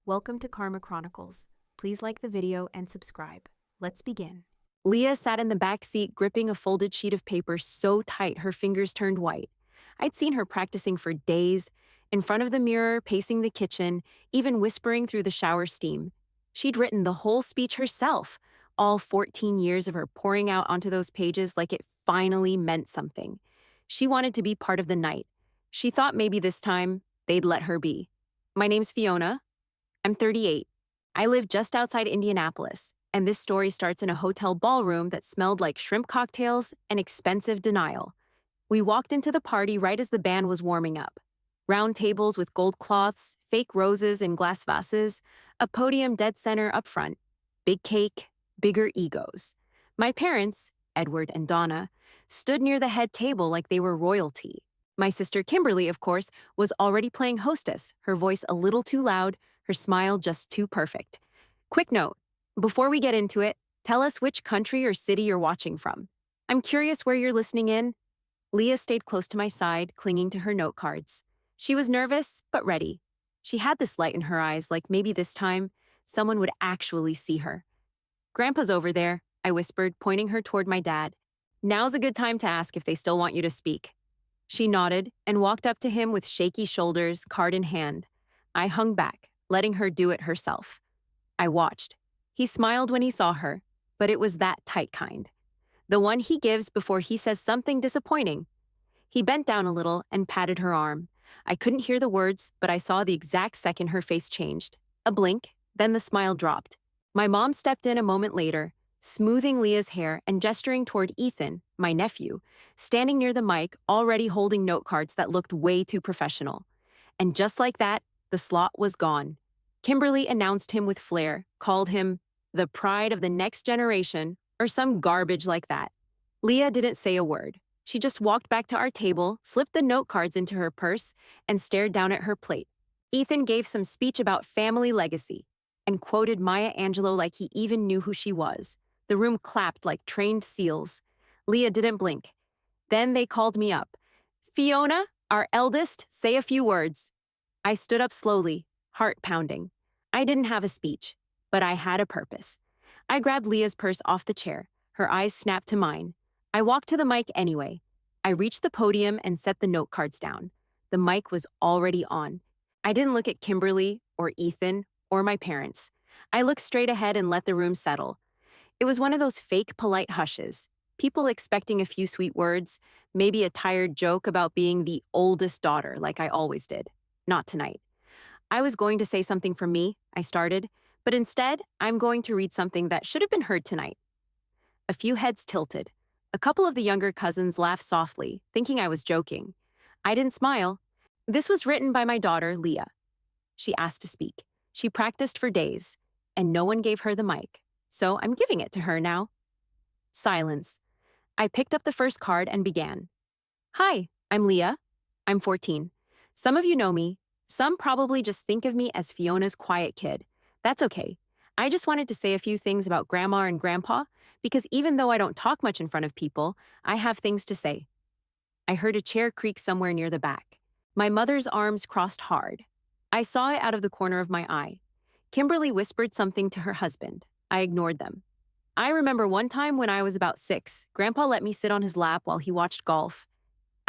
Welcome to Karma Chronicles. Please like the video and subscribe. Let's begin. Leah sat in the back seat gripping a folded sheet of paper so tight her fingers turned white. I'd seen her practicing for days, in front of the mirror, pacing the kitchen, even whispering through the shower steam. She'd written the whole speech herself, all 14 years of her pouring out onto those pages like it finally meant something. She wanted to be part of the night. She thought maybe this time they'd let her be. My name's Fiona. I'm 38. I live just outside Indianapolis, and this story starts in a hotel ballroom that smelled like shrimp cocktails and expensive denial. We walked into the party right as the band was warming up. Round tables with gold cloths, fake roses in glass vases, a podium dead center up front. Big cake, bigger egos. My parents, Edward and Donna, stood near the head table like they were royalty. My sister Kimberly, of course, was already playing hostess, her voice a little too loud, her smile just too perfect. Quick note, before we get into it, tell us which country or city you're watching from. I'm curious where you're listening in. Leah stayed close to my side, clinging to her note cards. She was nervous, but ready. She had this light in her eyes, like maybe this time, someone would actually see her. Grandpa's over there, I whispered, pointing her toward my dad. Now's a good time to ask if they still want you to speak. She nodded and walked up to him with shaky shoulders, card in hand. I hung back, letting her do it herself. I watched. He smiled when he saw her, but it was that tight kind. The one he gives before he says something disappointing. He bent down a little and patted her arm. I couldn't hear the words, but I saw the exact second her face changed. A blink, then the smile dropped. My mom stepped in a moment later, smoothing Leah's hair and gesturing toward Ethan, my nephew, standing near the mic, already holding note cards that looked way too professional. And just like that, the slot was gone. Kimberly announced him with flair, called him the pride of the next generation, or some garbage like that. Leah didn't say a word. She just walked back to our table, slipped the note cards into her purse, and stared down at her plate. Ethan gave some speech about family legacy and quoted Maya Angelou like he even knew who she was. The room clapped like trained seals. Leah didn't blink. Then they called me up. Fiona, our eldest, say a few words. I stood up slowly, heart pounding. I didn't have a speech, but I had a purpose. I grabbed Leah's purse off the chair. Her eyes snapped to mine. I walked to the mic anyway. I reached the podium and set the note cards down. The mic was already on. I didn't look at Kimberly or Ethan or my parents. I looked straight ahead and let the room settle. It was one of those fake polite hushes. People expecting a few sweet words, maybe a tired joke about being the oldest daughter like I always did. Not tonight. I was going to say something from me, I started, but instead, I'm going to read something that should have been heard tonight. A few heads tilted. A couple of the younger cousins laughed softly, thinking I was joking. I didn't smile. This was written by my daughter, Leah. She asked to speak. She practiced for days, and no one gave her the mic, so I'm giving it to her now. Silence. I picked up the first card and began. Hi, I'm Leah. I'm 14. Some of you know me. Some probably just think of me as Fiona's quiet kid. That's okay. I just wanted to say a few things about Grandma and Grandpa, because even though I don't talk much in front of people, I have things to say. I heard a chair creak somewhere near the back. My mother's arms crossed hard. I saw it out of the corner of my eye. Kimberly whispered something to her husband. I ignored them. I remember one time when I was about 6, Grandpa let me sit on his lap while he watched golf.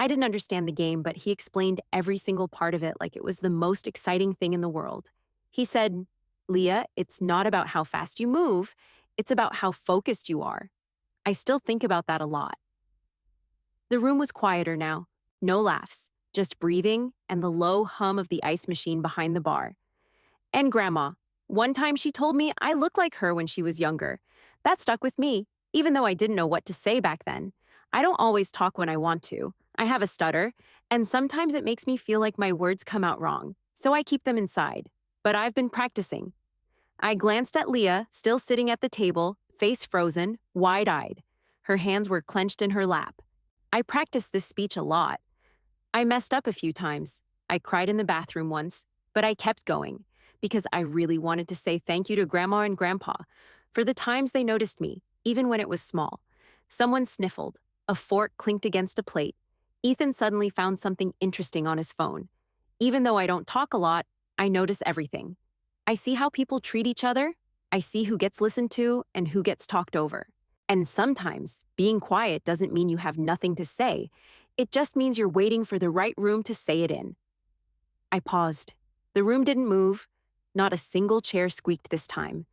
I didn't understand the game, but he explained every single part of it like it was the most exciting thing in the world. He said, Leah, it's not about how fast you move, it's about how focused you are. I still think about that a lot. The room was quieter now. No laughs, just breathing and the low hum of the ice machine behind the bar. And Grandma. One time she told me I looked like her when she was younger. That stuck with me, even though I didn't know what to say back then. I don't always talk when I want to. I have a stutter, and sometimes it makes me feel like my words come out wrong, so I keep them inside. But I've been practicing. I glanced at Leah, still sitting at the table, face frozen, wide-eyed. Her hands were clenched in her lap. I practiced this speech a lot. I messed up a few times. I cried in the bathroom once, but I kept going, because I really wanted to say thank you to Grandma and Grandpa for the times they noticed me, even when it was small. Someone sniffled. A fork clinked against a plate. Ethan suddenly found something interesting on his phone. Even though I don't talk a lot, I notice everything. I see how people treat each other. I see who gets listened to and who gets talked over. And sometimes being quiet doesn't mean you have nothing to say. It just means you're waiting for the right room to say it in. I paused. The room didn't move. Not a single chair squeaked this time.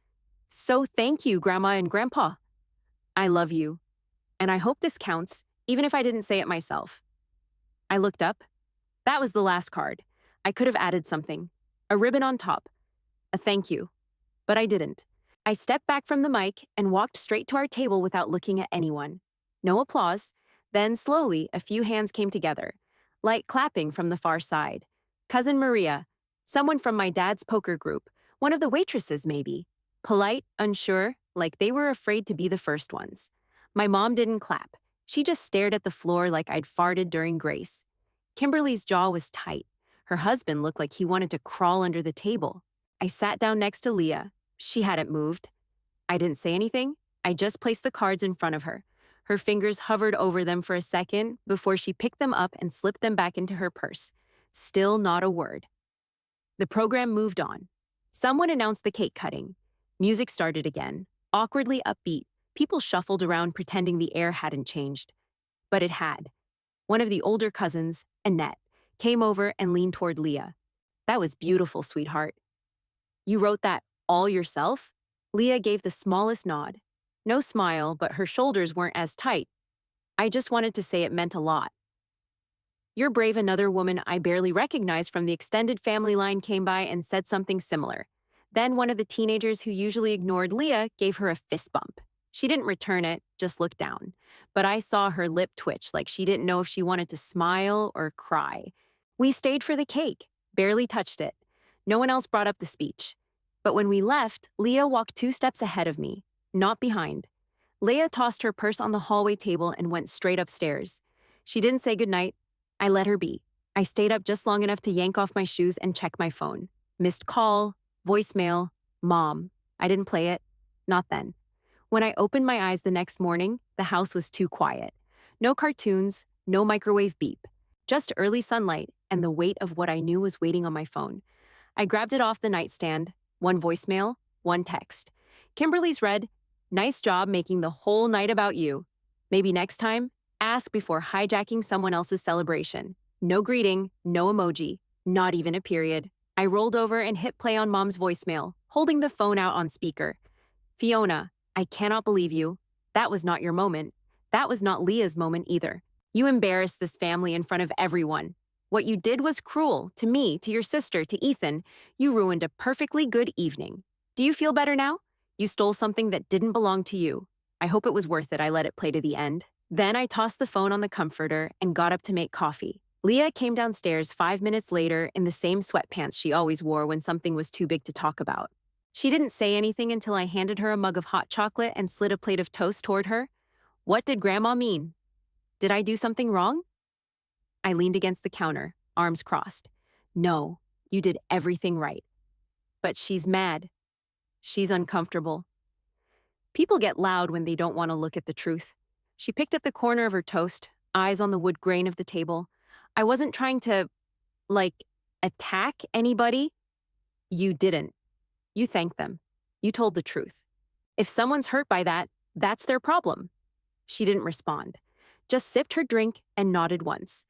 So thank you, Grandma and Grandpa. I love you. And I hope this counts, even if I didn't say it myself. I looked up. That was the last card. I could have added something. A ribbon on top. A thank you. But I didn't. I stepped back from the mic and walked straight to our table without looking at anyone. No applause. Then, slowly, a few hands came together. Light clapping from the far side. Cousin Maria. Someone from my dad's poker group. One of the waitresses, maybe. Polite, unsure, like they were afraid to be the first ones. My mom didn't clap. She just stared at the floor like I'd farted during grace. Kimberly's jaw was tight. Her husband looked like he wanted to crawl under the table. I sat down next to Leah. She hadn't moved. I didn't say anything. I just placed the cards in front of her. Her fingers hovered over them for a second before she picked them up and slipped them back into her purse. Still not a word. The program moved on. Someone announced the cake cutting. Music started again, awkwardly upbeat. People shuffled around pretending the air hadn't changed. But it had. One of the older cousins, Annette, came over and leaned toward Leah. That was beautiful, sweetheart. You wrote that all yourself? Leah gave the smallest nod. No smile, but her shoulders weren't as tight. I just wanted to say it meant a lot. You're brave. Another woman I barely recognized from the extended family line came by and said something similar. Then one of the teenagers who usually ignored Leah gave her a fist bump. She didn't return it, just looked down. But I saw her lip twitch like she didn't know if she wanted to smile or cry. We stayed for the cake, barely touched it. No one else brought up the speech. But when we left, Leah walked 2 steps ahead of me, not behind. Leah tossed her purse on the hallway table and went straight upstairs. She didn't say goodnight. I let her be. I stayed up just long enough to yank off my shoes and check my phone. Missed call, voicemail, mom. I didn't play it. Not then. When I opened my eyes the next morning, the house was too quiet. No cartoons, no microwave beep. Just early sunlight and the weight of what I knew was waiting on my phone. I grabbed it off the nightstand. 1 voicemail, 1 text. Kimberly's read, "Nice job making the whole night about you. Maybe next time, ask before hijacking someone else's celebration." No greeting, no emoji, not even a period. I rolled over and hit play on Mom's voicemail, holding the phone out on speaker. "Fiona, I cannot believe you. That was not your moment. That was not Leah's moment either. You embarrassed this family in front of everyone. What you did was cruel, to me, to your sister, to Ethan. You ruined a perfectly good evening. Do you feel better now? You stole something that didn't belong to you. I hope it was worth it. I let it play to the end." Then I tossed the phone on the comforter and got up to make coffee. Leah came downstairs 5 minutes later in the same sweatpants she always wore when something was too big to talk about. She didn't say anything until I handed her a mug of hot chocolate and slid a plate of toast toward her. What did Grandma mean? Did I do something wrong? I leaned against the counter, arms crossed. No, you did everything right. But she's mad. She's uncomfortable. People get loud when they don't want to look at the truth. She picked at the corner of her toast, eyes on the wood grain of the table. I wasn't trying to, attack anybody. You didn't. You thanked them. You told the truth. If someone's hurt by that, that's their problem. She didn't respond, just sipped her drink and nodded once.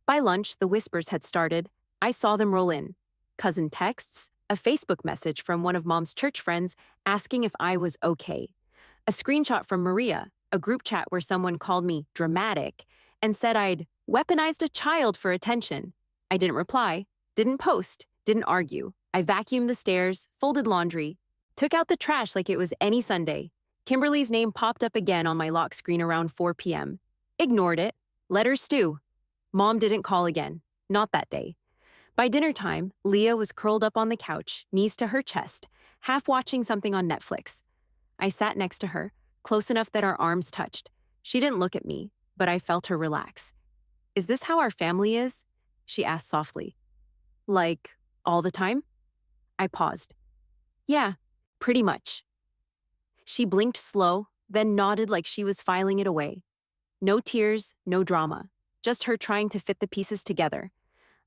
By lunch, the whispers had started. I saw them roll in. Cousin texts, a Facebook message from one of Mom's church friends asking if I was okay. A screenshot from Maria, a group chat where someone called me dramatic and said I'd weaponized a child for attention. I didn't reply, didn't post, didn't argue. I vacuumed the stairs, folded laundry, took out the trash like it was any Sunday. Kimberly's name popped up again on my lock screen around 4 p.m. Ignored it. Let her stew. Mom didn't call again. Not that day. By dinner time, Leah was curled up on the couch, knees to her chest, half watching something on Netflix. I sat next to her, close enough that our arms touched. She didn't look at me, but I felt her relax. "Is this how our family is?" she asked softly. "Like, all the time?" I paused. "Yeah, pretty much." She blinked slow, then nodded like she was filing it away. No tears, no drama, just her trying to fit the pieces together.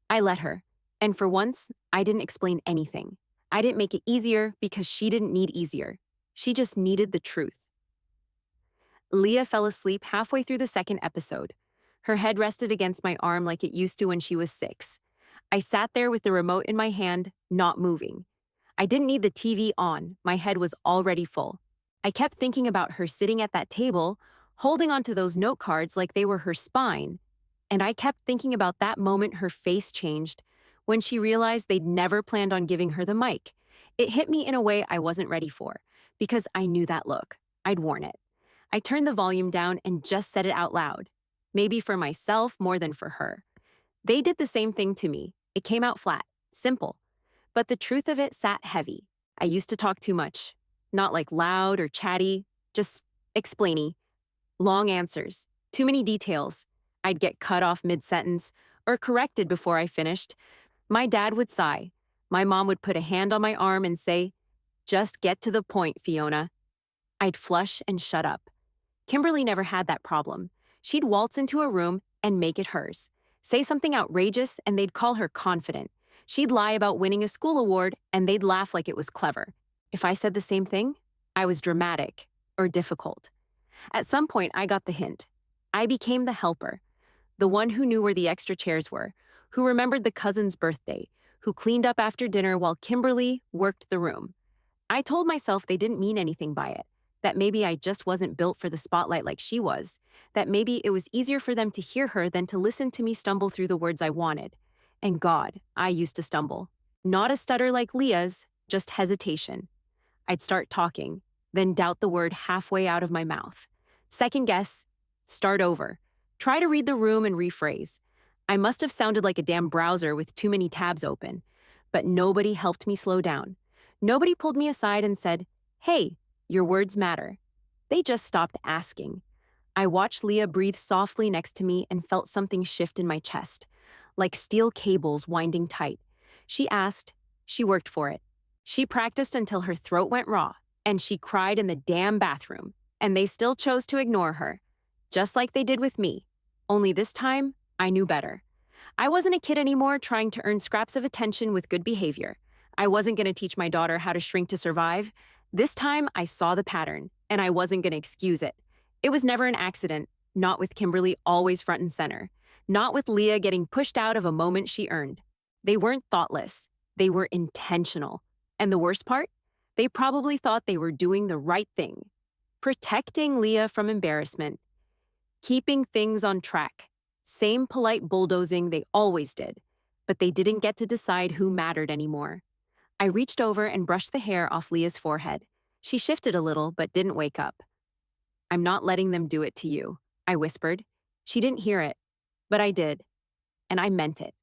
I let her, and for once, I didn't explain anything. I didn't make it easier because she didn't need easier. She just needed the truth. Leah fell asleep halfway through the second episode. Her head rested against my arm like it used to when she was 6. I sat there with the remote in my hand, not moving. I didn't need the TV on, my head was already full. I kept thinking about her sitting at that table, holding onto those note cards like they were her spine. And I kept thinking about that moment her face changed, when she realized they'd never planned on giving her the mic. It hit me in a way I wasn't ready for, because I knew that look. I'd worn it. I turned the volume down and just said it out loud. Maybe for myself more than for her. They did the same thing to me. It came out flat, simple. But the truth of it sat heavy. I used to talk too much. Not like loud or chatty, just explainy. Long answers, too many details. I'd get cut off mid-sentence or corrected before I finished. My dad would sigh. My mom would put a hand on my arm and say, "Just get to the point, Fiona." I'd flush and shut up. Kimberly never had that problem. She'd waltz into a room and make it hers. Say something outrageous and they'd call her confident. She'd lie about winning a school award and they'd laugh like it was clever. If I said the same thing, I was dramatic or difficult. At some point, I got the hint. I became the helper, the one who knew where the extra chairs were, who remembered the cousin's birthday, who cleaned up after dinner while Kimberly worked the room. I told myself they didn't mean anything by it, that maybe I just wasn't built for the spotlight like she was, that maybe it was easier for them to hear her than to listen to me stumble through the words I wanted. And God, I used to stumble. Not a stutter like Leah's, just hesitation. I'd start talking, then doubt the word halfway out of my mouth. Second guess, start over. Try to read the room and rephrase. I must have sounded like a damn browser with too many tabs open. But nobody helped me slow down. Nobody pulled me aside and said, "Hey, your words matter." They just stopped asking. I watched Leah breathe softly next to me and felt something shift in my chest, like steel cables winding tight. She asked, she worked for it. She practiced until her throat went raw, and she cried in the damn bathroom, and they still chose to ignore her, just like they did with me. Only this time, I knew better. I wasn't a kid anymore trying to earn scraps of attention with good behavior. I wasn't going to teach my daughter how to shrink to survive. This time, I saw the pattern, and I wasn't going to excuse it. It was never an accident, not with Kimberly always front and center, not with Leah getting pushed out of a moment she earned. They weren't thoughtless. They were intentional. And the worst part? They probably thought they were doing the right thing. Protecting Leah from embarrassment. Keeping things on track. Same polite bulldozing they always did. But they didn't get to decide who mattered anymore. I reached over and brushed the hair off Leah's forehead. She shifted a little, but didn't wake up. "I'm not letting them do it to you," I whispered. She didn't hear it, but I did. And I meant it.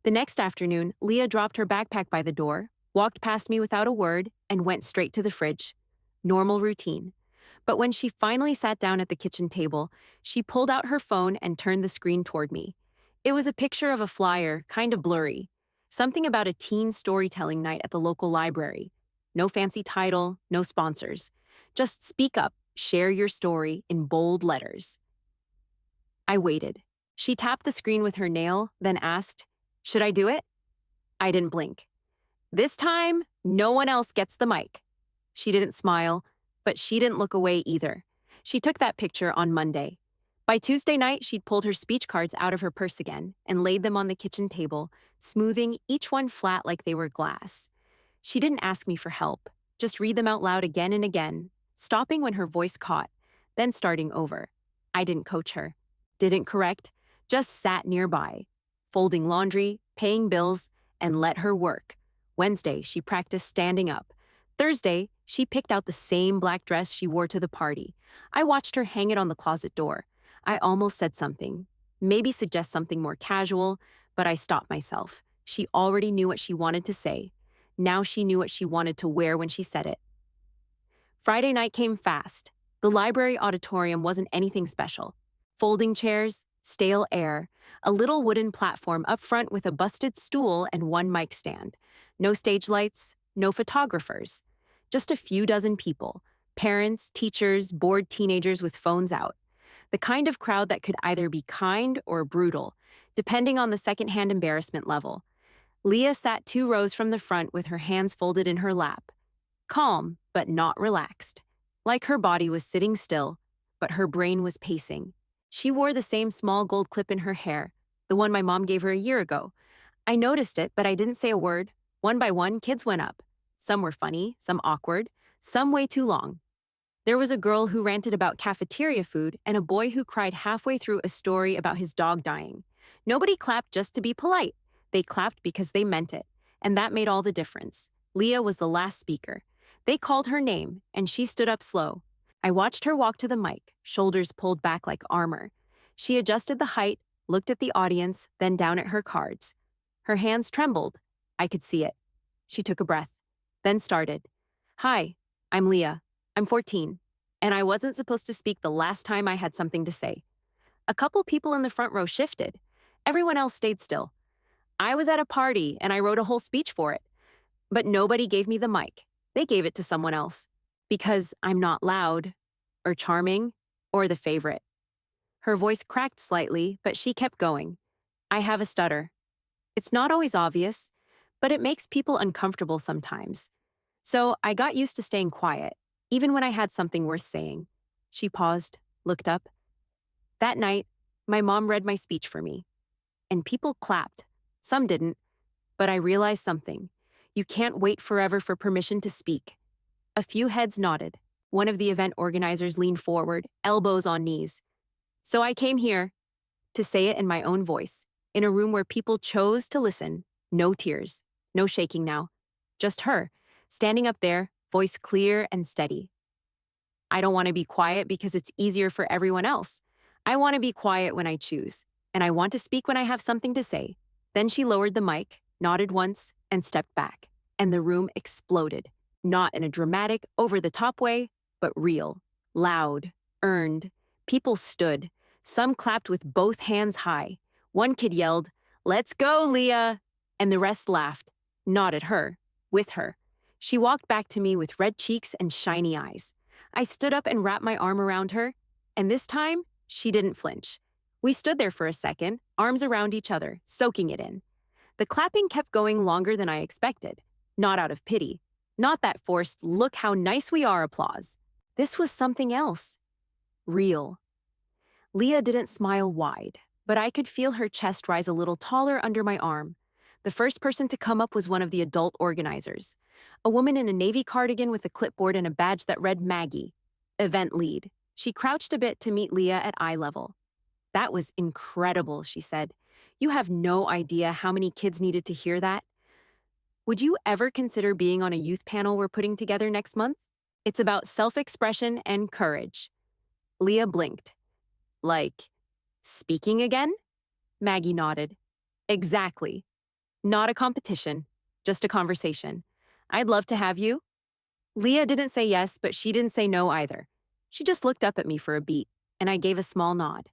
The next afternoon, Leah dropped her backpack by the door, walked past me without a word, and went straight to the fridge. Normal routine. But when she finally sat down at the kitchen table, she pulled out her phone and turned the screen toward me. It was a picture of a flyer, kind of blurry. Something about a teen storytelling night at the local library. No fancy title, no sponsors. Just speak up, share your story in bold letters. I waited. She tapped the screen with her nail, then asked, "Should I do it?" I didn't blink. "This time, no one else gets the mic." She didn't smile, but she didn't look away either. She took that picture on Monday. By Tuesday night, she'd pulled her speech cards out of her purse again and laid them on the kitchen table, smoothing each one flat like they were glass. She didn't ask me for help, just read them out loud again and again, stopping when her voice caught, then starting over. I didn't coach her, didn't correct, just sat nearby, folding laundry, paying bills, and let her work. Wednesday, she practiced standing up. Thursday, she picked out the same black dress she wore to the party. I watched her hang it on the closet door. I almost said something, maybe suggest something more casual, but I stopped myself. She already knew what she wanted to say. Now she knew what she wanted to wear when she said it. Friday night came fast. The library auditorium wasn't anything special. Folding chairs, stale air, a little wooden platform up front with a busted stool and one mic stand. No stage lights, no photographers. Just a few dozen people, parents, teachers, bored teenagers with phones out. The kind of crowd that could either be kind or brutal, depending on the secondhand embarrassment level. Leah sat 2 rows from the front with her hands folded in her lap, calm but not relaxed, like her body was sitting still, but her brain was pacing. She wore the same small gold clip in her hair, the one my mom gave her a year ago. I noticed it, but I didn't say a word. One by one, kids went up. Some were funny, some awkward, some way too long. There was a girl who ranted about cafeteria food and a boy who cried halfway through a story about his dog dying. Nobody clapped just to be polite. They clapped because they meant it, and that made all the difference. Leah was the last speaker. They called her name, and she stood up slow. I watched her walk to the mic, shoulders pulled back like armor. She adjusted the height, looked at the audience, then down at her cards. Her hands trembled. I could see it. She took a breath, then started. Hi, I'm Leah. I'm 14, and I wasn't supposed to speak the last time I had something to say. A couple people in the front row shifted. Everyone else stayed still. I was at a party, and I wrote a whole speech for it. But nobody gave me the mic. They gave it to someone else. Because I'm not loud, or charming, or the favorite. Her voice cracked slightly, but she kept going. I have a stutter. It's not always obvious, but it makes people uncomfortable sometimes. So I got used to staying quiet, even when I had something worth saying. She paused, looked up. That night, my mom read my speech for me. And people clapped. Some didn't. But I realized something. You can't wait forever for permission to speak. A few heads nodded. One of the event organizers leaned forward, elbows on knees. So I came here to say it in my own voice, in a room where people chose to listen. No tears, no shaking now. Just her, standing up there, voice clear and steady. I don't want to be quiet because it's easier for everyone else. I want to be quiet when I choose, and I want to speak when I have something to say. Then she lowered the mic, nodded once, and stepped back. And the room exploded. Not in a dramatic, over-the-top way, but real, loud, earned. People stood. Some clapped with both hands high. One kid yelled, "Let's go, Leah!" And the rest laughed, not at her, with her. She walked back to me with red cheeks and shiny eyes. I stood up and wrapped my arm around her, and this time, she didn't flinch. We stood there for a second, arms around each other, soaking it in. The clapping kept going longer than I expected, not out of pity. Not that forced, look how nice we are applause. This was something else. Real. Leah didn't smile wide, but I could feel her chest rise a little taller under my arm. The first person to come up was one of the adult organizers. A woman in a navy cardigan with a clipboard and a badge that read Maggie, event lead. She crouched a bit to meet Leah at eye level. That was incredible, she said. You have no idea how many kids needed to hear that. Would you ever consider being on a youth panel we're putting together next month? It's about self-expression and courage. Leah blinked. Like, speaking again? Maggie nodded. Exactly. Not a competition, just a conversation. I'd love to have you. Leah didn't say yes, but she didn't say no either. She just looked up at me for a beat, and I gave a small nod.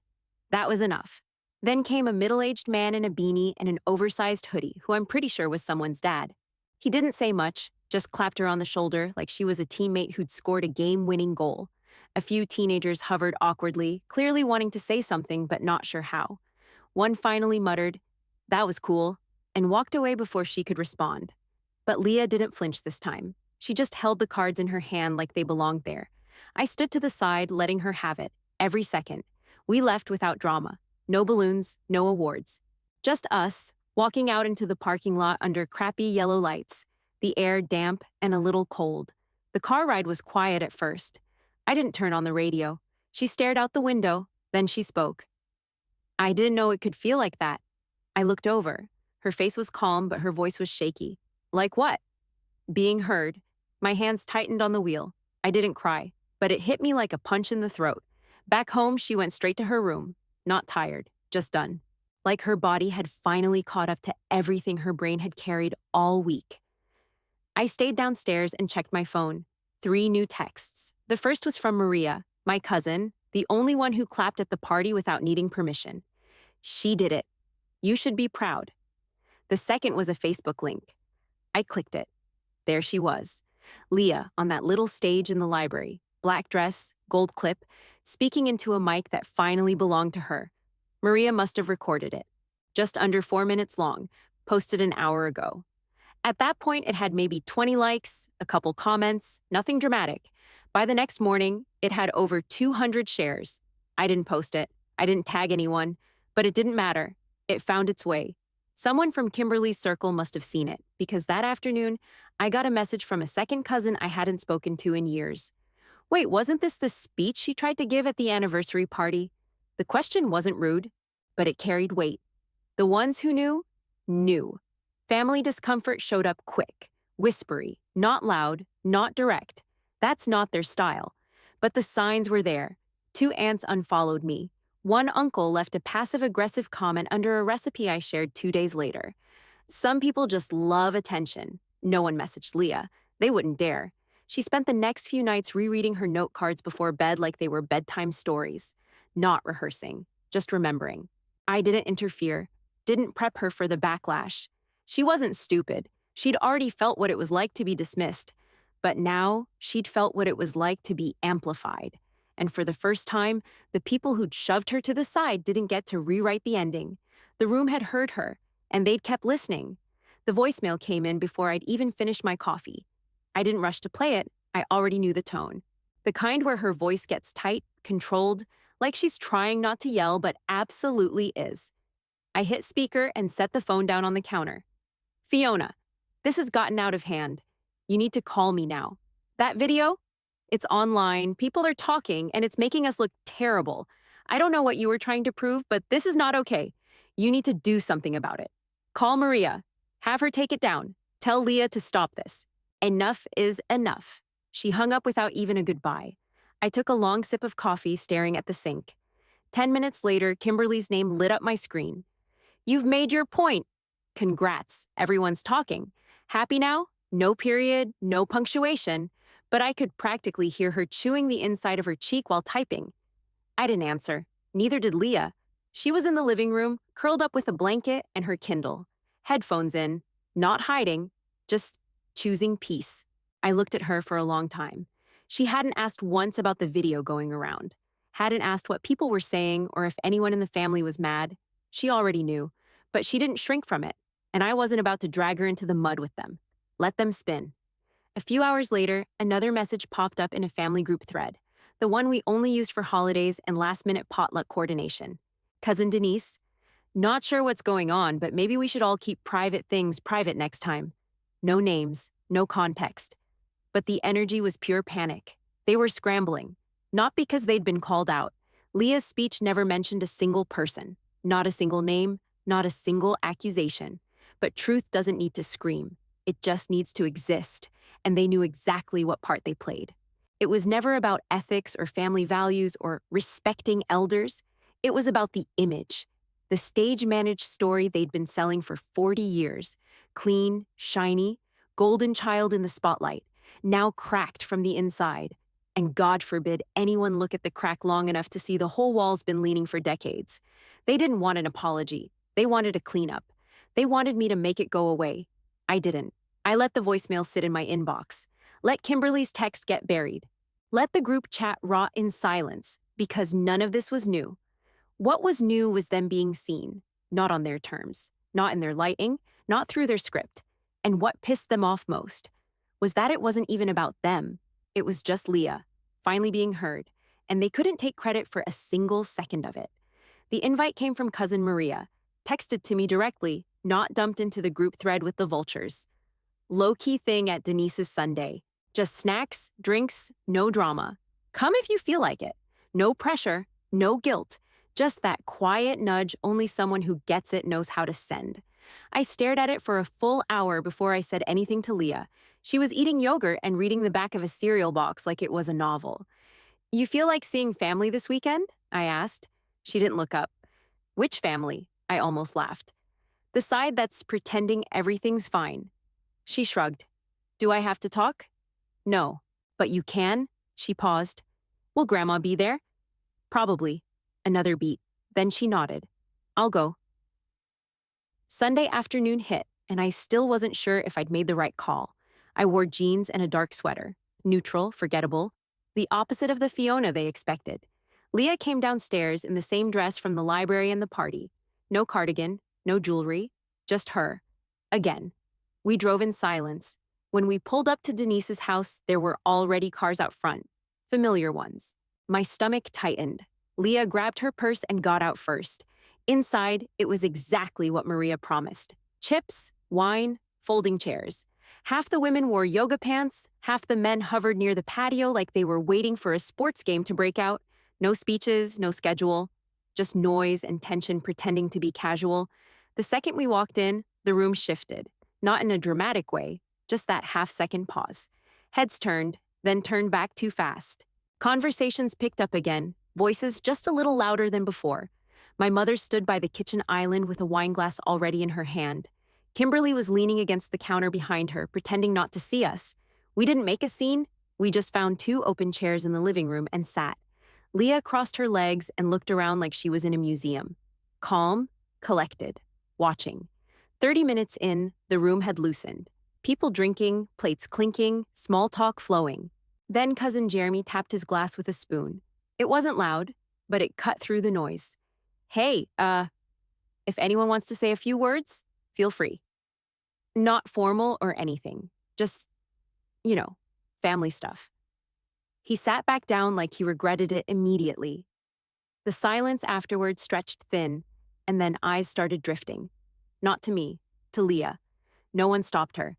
That was enough. Then came a middle-aged man in a beanie and an oversized hoodie, who I'm pretty sure was someone's dad. He didn't say much, just clapped her on the shoulder like she was a teammate who'd scored a game-winning goal. A few teenagers hovered awkwardly, clearly wanting to say something but not sure how. One finally muttered, "That was cool," and walked away before she could respond. But Leah didn't flinch this time. She just held the cards in her hand like they belonged there. I stood to the side, letting her have it, every second. We left without drama. No balloons, no awards. Just us, walking out into the parking lot under crappy yellow lights, the air damp and a little cold. The car ride was quiet at first. I didn't turn on the radio. She stared out the window, then she spoke. I didn't know it could feel like that. I looked over. Her face was calm, but her voice was shaky. Like what? Being heard. My hands tightened on the wheel. I didn't cry, but it hit me like a punch in the throat. Back home, she went straight to her room. Not tired, just done. Like her body had finally caught up to everything her brain had carried all week. I stayed downstairs and checked my phone. 3 new texts. The first was from Maria, my cousin, the only one who clapped at the party without needing permission. She did it. You should be proud. The second was a Facebook link. I clicked it. There she was. Leah on that little stage in the library, black dress, gold clip, speaking into a mic that finally belonged to her. Maria must have recorded it. Just under 4 minutes long, posted an hour ago. At that point, it had maybe 20 likes, a couple comments, nothing dramatic. By the next morning, it had over 200 shares. I didn't post it. I didn't tag anyone, but it didn't matter. It found its way. Someone from Kimberly's circle must have seen it, because that afternoon, I got a message from a second cousin I hadn't spoken to in years. Wait, wasn't this the speech she tried to give at the anniversary party? The question wasn't rude, but it carried weight. The ones who knew, knew. Family discomfort showed up quick, whispery, not loud, not direct. That's not their style. But the signs were there. 2 aunts unfollowed me. One uncle left a passive-aggressive comment under a recipe I shared 2 days later. Some people just love attention. No one messaged Leah. They wouldn't dare. She spent the next few nights rereading her note cards before bed like they were bedtime stories. Not rehearsing, just remembering. I didn't interfere, didn't prep her for the backlash. She wasn't stupid. She'd already felt what it was like to be dismissed. But now, she'd felt what it was like to be amplified. And for the first time, the people who'd shoved her to the side didn't get to rewrite the ending. The room had heard her, and they'd kept listening. The voicemail came in before I'd even finished my coffee. I didn't rush to play it. I already knew the tone. The kind where her voice gets tight, controlled, like she's trying not to yell but absolutely is. I hit speaker and set the phone down on the counter. Fiona, this has gotten out of hand. You need to call me now. That video? It's online, people are talking, and it's making us look terrible. I don't know what you were trying to prove, but this is not okay. You need to do something about it. Call Maria. Have her take it down. Tell Leah to stop this. Enough is enough. She hung up without even a goodbye. I took a long sip of coffee, staring at the sink. 10 minutes later, Kimberly's name lit up my screen. You've made your point. Congrats, everyone's talking. Happy now? No period, no punctuation. But I could practically hear her chewing the inside of her cheek while typing. I didn't answer. Neither did Leah. She was in the living room, curled up with a blanket and her Kindle. Headphones in, not hiding, just choosing peace. I looked at her for a long time. She hadn't asked once about the video going around. Hadn't asked what people were saying or if anyone in the family was mad. She already knew, but she didn't shrink from it, and I wasn't about to drag her into the mud with them. Let them spin. A few hours later, another message popped up in a family group thread, the one we only used for holidays and last-minute potluck coordination. Cousin Denise, not sure what's going on, but maybe we should all keep private things private next time. No names, no context. But the energy was pure panic. They were scrambling. Not because they'd been called out. Leah's speech never mentioned a single person. Not a single name, not a single accusation. But truth doesn't need to scream. It just needs to exist. And they knew exactly what part they played. It was never about ethics or family values or respecting elders. It was about the image. The stage-managed story they'd been selling for 40 years. Clean, shiny, golden child in the spotlight. Now cracked from the inside. And God forbid anyone look at the crack long enough to see the whole wall's been leaning for decades. They didn't want an apology. They wanted a cleanup. They wanted me to make it go away. I didn't. I let the voicemail sit in my inbox. Let Kimberly's text get buried. Let the group chat rot in silence, because none of this was new. What was new was them being seen, not on their terms, not in their lighting, not through their script. And what pissed them off most was that it wasn't even about them. It was just Leah, finally being heard, and they couldn't take credit for a single second of it. The invite came from cousin Maria, texted to me directly, not dumped into the group thread with the vultures. Low-key thing at Denise's Sunday. Just snacks, drinks, no drama. Come if you feel like it. No pressure, no guilt. Just that quiet nudge only someone who gets it knows how to send. I stared at it for a full hour before I said anything to Leah. She was eating yogurt and reading the back of a cereal box like it was a novel. You feel like seeing family this weekend? I asked. She didn't look up. Which family? I almost laughed. The side that's pretending everything's fine. She shrugged. Do I have to talk? No. But you can? She paused. Will Grandma be there? Probably. Another beat. Then she nodded. I'll go. Sunday afternoon hit, and I still wasn't sure if I'd made the right call. I wore jeans and a dark sweater. Neutral, forgettable. The opposite of the Fiona they expected. Leah came downstairs in the same dress from the library and the party. No cardigan, no jewelry, just her. Again. We drove in silence. When we pulled up to Denise's house, there were already cars out front. Familiar ones. My stomach tightened. Leah grabbed her purse and got out first. Inside, it was exactly what Maria promised. Chips, wine, folding chairs. Half the women wore yoga pants, half the men hovered near the patio like they were waiting for a sports game to break out. No speeches, no schedule. Just noise and tension pretending to be casual. The second we walked in, the room shifted. Not in a dramatic way, just that half-second pause. Heads turned, then turned back too fast. Conversations picked up again, voices just a little louder than before. My mother stood by the kitchen island with a wineglass already in her hand. Kimberly was leaning against the counter behind her, pretending not to see us. We didn't make a scene. We just found 2 open chairs in the living room and sat. Leah crossed her legs and looked around like she was in a museum. Calm, collected, watching. 30 minutes in, the room had loosened. People drinking, plates clinking, small talk flowing. Then Cousin Jeremy tapped his glass with a spoon. It wasn't loud, but it cut through the noise. Hey, if anyone wants to say a few words, feel free. Not formal or anything. Just, family stuff. He sat back down like he regretted it immediately. The silence afterward stretched thin, and then eyes started drifting. Not to me, to Leah. No one stopped her.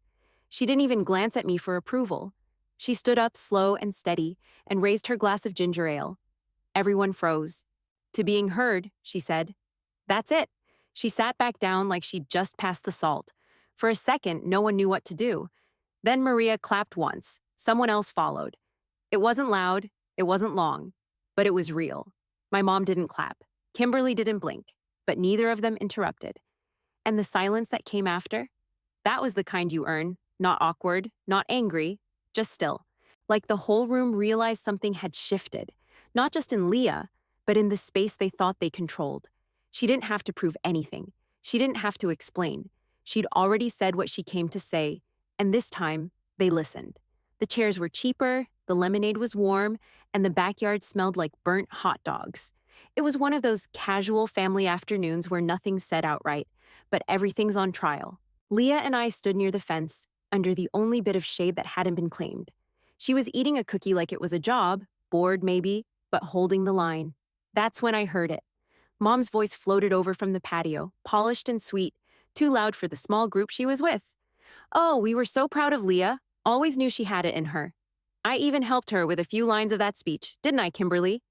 She didn't even glance at me for approval. She stood up slow and steady and raised her glass of ginger ale. Everyone froze. To being heard, she said. That's it. She sat back down like she'd just passed the salt. For a second, no one knew what to do. Then Maria clapped once. Someone else followed. It wasn't loud, it wasn't long, but it was real. My mom didn't clap. Kimberly didn't blink, but neither of them interrupted. And the silence that came after? That was the kind you earn. Not awkward, not angry, just still. Like the whole room realized something had shifted. Not just in Leah, but in the space they thought they controlled. She didn't have to prove anything. She didn't have to explain. She'd already said what she came to say, and this time, they listened. The chairs were cheaper, the lemonade was warm, and the backyard smelled like burnt hot dogs. It was one of those casual family afternoons where nothing's said outright, but everything's on trial. Leah and I stood near the fence, under the only bit of shade that hadn't been claimed. She was eating a cookie like it was a job, bored maybe, but holding the line. That's when I heard it. Mom's voice floated over from the patio, polished and sweet, too loud for the small group she was with. Oh, we were so proud of Leah. Always knew she had it in her. I even helped her with a few lines of that speech, didn't I, Kimberly?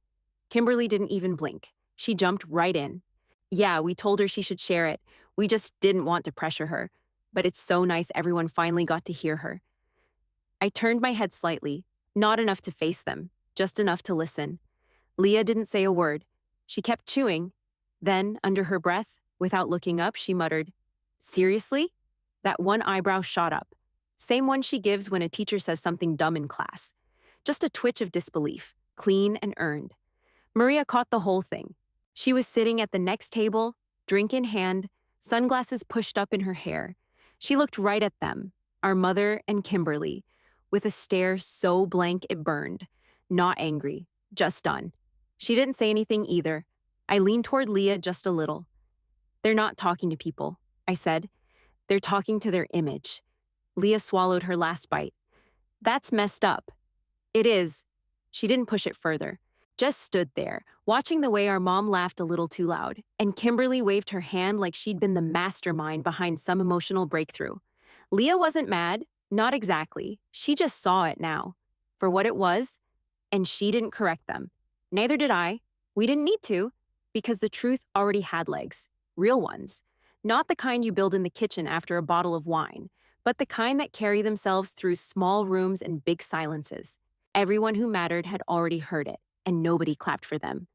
Kimberly didn't even blink. She jumped right in. Yeah, we told her she should share it. We just didn't want to pressure her. But it's so nice everyone finally got to hear her. I turned my head slightly, not enough to face them, just enough to listen. Leah didn't say a word. She kept chewing. Then, under her breath, without looking up, she muttered, "Seriously?" That one eyebrow shot up. Same one she gives when a teacher says something dumb in class. Just a twitch of disbelief, clean and earned. Maria caught the whole thing. She was sitting at the next table, drink in hand, sunglasses pushed up in her hair. She looked right at them, our mother and Kimberly, with a stare so blank it burned. Not angry, just done. She didn't say anything either. I leaned toward Leah just a little. They're not talking to people, I said. They're talking to their image. Leah swallowed her last bite. That's messed up. It is. She didn't push it further. Just stood there, watching the way our mom laughed a little too loud, and Kimberly waved her hand like she'd been the mastermind behind some emotional breakthrough. Leah wasn't mad, not exactly. She just saw it now, for what it was, and she didn't correct them. Neither did I. We didn't need to, because the truth already had legs, real ones. Not the kind you build in the kitchen after a bottle of wine, but the kind that carry themselves through small rooms and big silences. Everyone who mattered had already heard it, and nobody clapped for them.